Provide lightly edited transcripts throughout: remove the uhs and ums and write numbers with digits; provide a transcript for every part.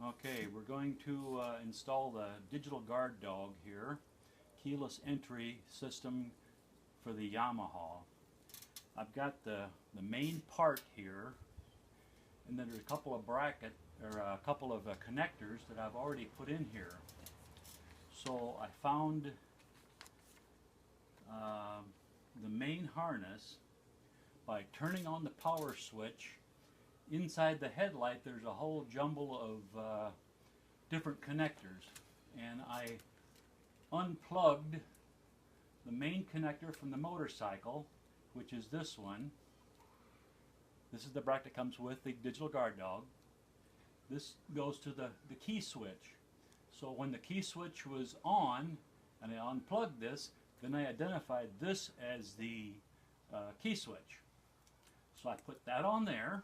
Okay, we're going to install the Digital Guard Dawg here, keyless entry system for the Yamaha. I've got the main part here, and then there's a couple of connectors that I've already put in here. So I found the main harness by turning on the power switch. Inside the headlight there's a whole jumble of different connectors, and I unplugged the main connector from the motorcycle, which is this one. This is the bracket that comes with the Digital Guard Dawg. This goes to the key switch. So when the key switch was on and I unplugged this, then I identified this as the key switch. So I put that on there.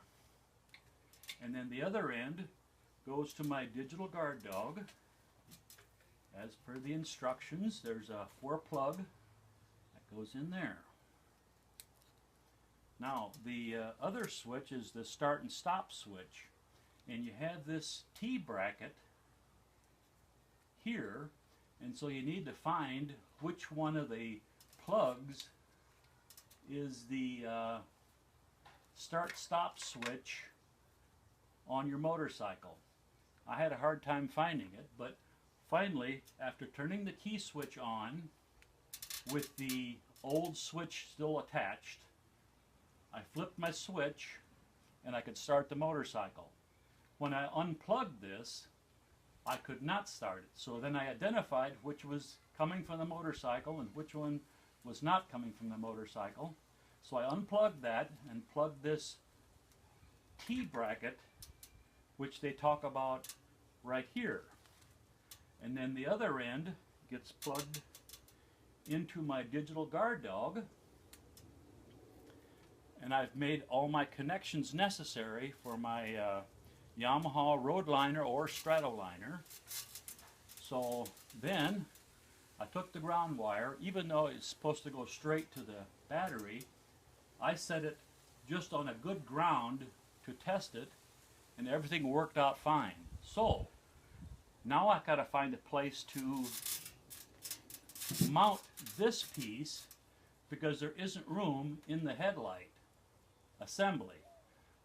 And then the other end goes to my Digital Guard Dawg. As per the instructions, there's a 4-plug that goes in there. Now, the other switch is the start and stop switch. And you have this T bracket here, and so you need to find which one of the plugs is the start-stop switch on your motorcycle. I had a hard time finding it, but finally, after turning the key switch on with the old switch still attached, I flipped my switch and I could start the motorcycle. When I unplugged this, I could not start it. So then I identified which was coming from the motorcycle and which one was not coming from the motorcycle. So I unplugged that and plugged this T bracket, which they talk about right here. And then the other end gets plugged into my Digital Guard Dawg. And I've made all my connections necessary for my Yamaha Roadliner or Stratoliner. So then I took the ground wire, even though it's supposed to go straight to the battery, I set it just on a good ground to test it, and everything worked out fine. So now I've got to find a place to mount this piece because there isn't room in the headlight assembly.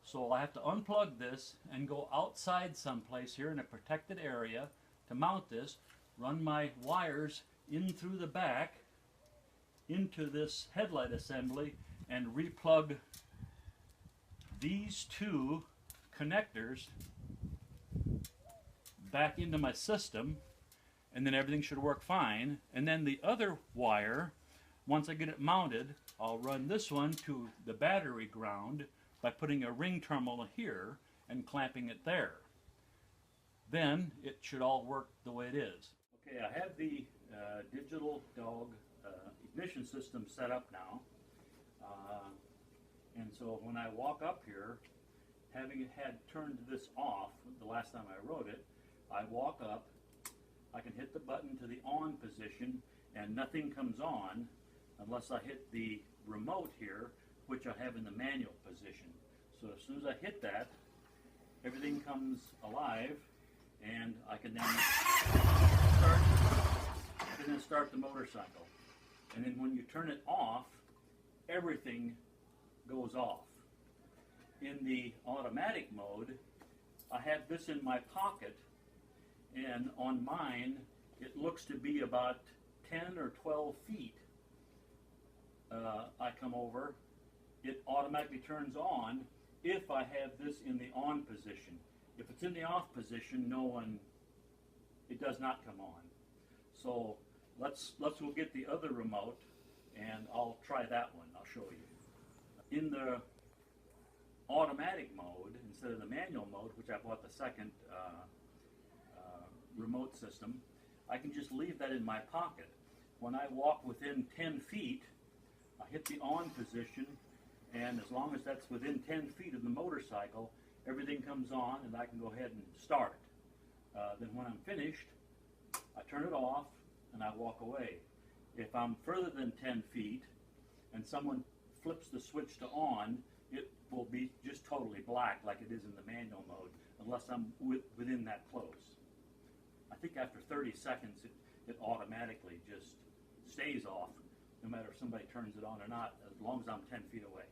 So I have to unplug this and go outside someplace here in a protected area to mount this, run my wires in through the back into this headlight assembly, and replug these two connectors back into my system, and then everything should work fine. And then the other wire, once I get it mounted, I'll run this one to the battery ground by putting a ring terminal here and clamping it there. Then it should all work the way it is. Okay, I have the Digital Dawg ignition system set up now, and so when I walk up here, having it had turned this off the last time I rode it, I walk up, I can hit the button to the on position, and nothing comes on unless I hit the remote here, which I have in the manual position. So as soon as I hit that, everything comes alive, and I can then start the motorcycle. And then when you turn it off, everything goes off. In the automatic mode, I have this in my pocket, and on mine it looks to be about 10 or 12 feet. I come over, it automatically turns on if I have this in the on position. If it's in the off position, it does not come on. So we'll get the other remote and I'll try that one. I'll show you. In the automatic mode instead of the manual mode, which I bought the second remote system, I can just leave that in my pocket. When I walk within 10 feet, I hit the on position, and as long as that's within 10 feet of the motorcycle, everything comes on and I can go ahead and start. Then when I'm finished, I turn it off and I walk away. If I'm further than 10 feet and someone flips the switch to on, it will be just totally black like it is in the manual mode, unless unless I'm within that close. I think after 30 seconds, it automatically just stays off, no matter if somebody turns it on or not, as long as I'm 10 feet away.